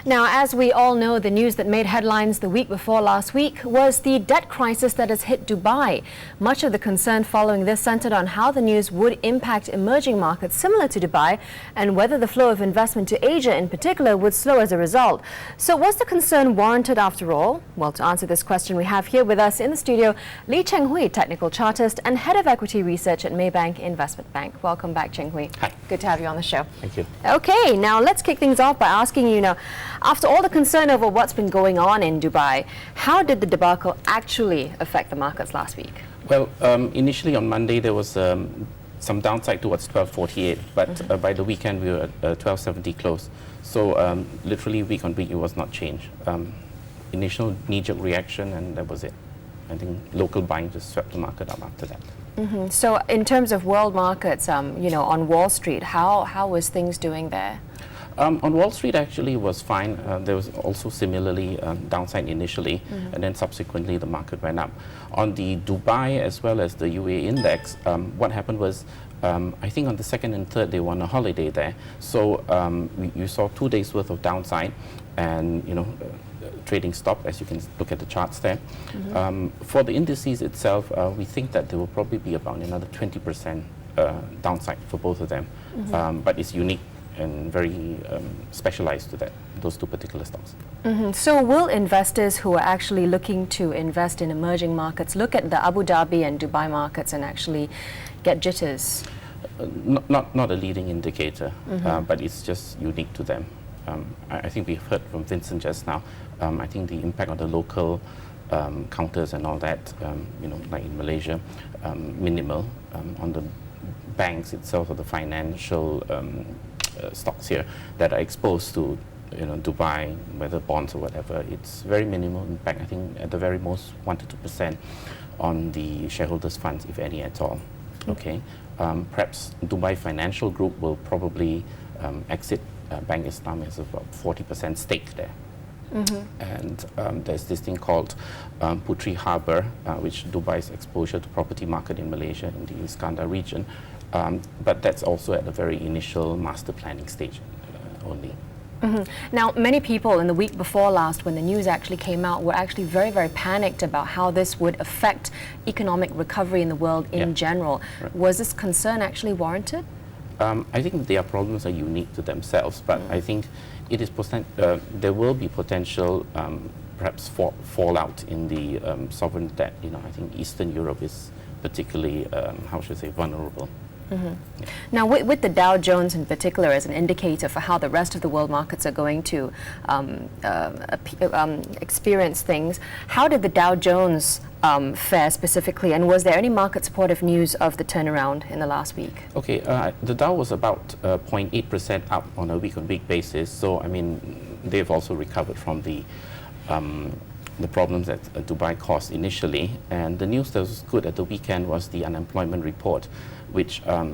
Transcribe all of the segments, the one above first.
Now, as we all know, the news that made headlines the week before last week was the debt crisis that has hit Dubai. Much of the concern following this centered on how the news would impact emerging markets similar to Dubai and whether the flow of investment to Asia in particular would slow as a result. So was the concern warranted after all? Well, to answer this question, we have here with us in the studio Cheng Hooi, Technical Chartist and Head of Equity Research at Maybank Investment Bank. Welcome back, Cheng Hooi. Hi. Good to have you on the show. Thank you. Okay, now let's kick things off by asking you now, after all the concern over what's been going on in Dubai, how did the debacle actually affect the markets last week? Well, initially on Monday there was some downside towards 1248, but by the weekend we were at 1270 close. So literally week on week it was not changed. Initial knee-jerk reaction and that was it. I think local buying just swept the market up after that. So in terms of world markets, on Wall Street, how was things doing there? On Wall Street actually was fine. There was also similarly downside initially, and then subsequently the market went up. On the Dubai as well as the UAE index, what happened was I think on the second and third they were on a holiday there. So you saw 2 days worth of downside and trading stopped, as you can look at the charts there. For the indices itself, we think that there will probably be about another 20% downside for both of them, but it's unique and very specialized to those two particular stocks. So will investors who are actually looking to invest in emerging markets look at the Abu Dhabi and Dubai markets and actually get jitters? Not a leading indicator, but it's just unique to them. I think we've heard from Vincent just now. I think the impact on the local counters and all that, like in Malaysia, minimal. On the banks itself or the financial stocks here that are exposed to Dubai, whether bonds or whatever, it's very minimal impact. I think at the very most 1 to 2% on the shareholders' funds, if any at all. Okay, perhaps Dubai Financial Group will probably exit. Bank Islam has about 40% stake there. And there's this thing called Putri Harbour, which Dubai's exposure to property market in Malaysia in the Iskandar region. But that's also at the very initial master planning stage only. Now, many people in the week before last, when the news actually came out, were actually very, very panicked about how this would affect economic recovery in the world in general. Right. Was this concern actually warranted? I think their problems are unique to themselves, but I think it is there will be potential perhaps fallout in the sovereign debt. I think Eastern Europe is particularly, vulnerable. Now, with the Dow Jones in particular as an indicator for how the rest of the world markets are going to experience things, how did the Dow Jones fare specifically, and was there any market supportive news of the turnaround in the last week? Okay, the Dow was about 0.8% up on a week-on-week basis, so I mean they've also recovered from the problems that Dubai caused initially, and the news that was good at the weekend was the unemployment report, which I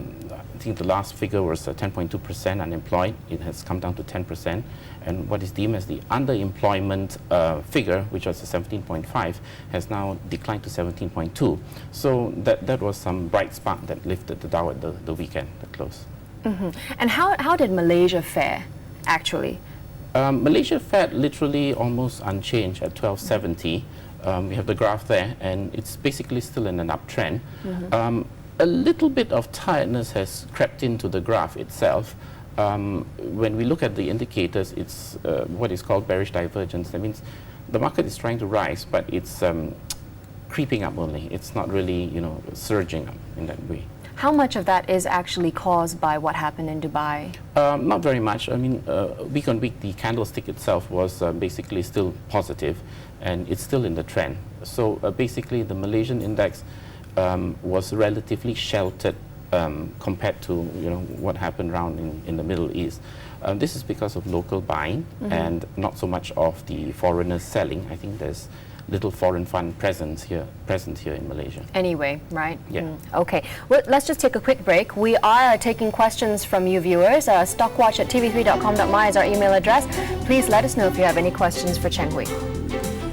think the last figure was 10.2% unemployed. It has come down to 10%, and what is deemed as the underemployment figure, which was 17.5, has now declined to 17.2. So that was some bright spark that lifted the Dow at the weekend, the close. And how did Malaysia fare, actually? Malaysia fared literally almost unchanged at 1270. We have the graph there, and it's basically still in an uptrend. A little bit of tiredness has crept into the graph itself. When we look at the indicators, it's what is called bearish divergence. That means the market is trying to rise, but it's creeping up only. It's not really, surging up in that way. How much of that is actually caused by what happened in Dubai? Not very much. I mean, week on week, the candlestick itself was basically still positive, and it's still in the trend. So basically, the Malaysian index was relatively sheltered compared to what happened around in the Middle East. This is because of local buying and not so much of the foreigners selling. I think there's little foreign fund present here in Malaysia. Anyway, right? Yeah. Okay. Well, let's just take a quick break. We are taking questions from you viewers. Stockwatch@tv3.com.my is our email address. Please let us know if you have any questions for Cheng Hooi.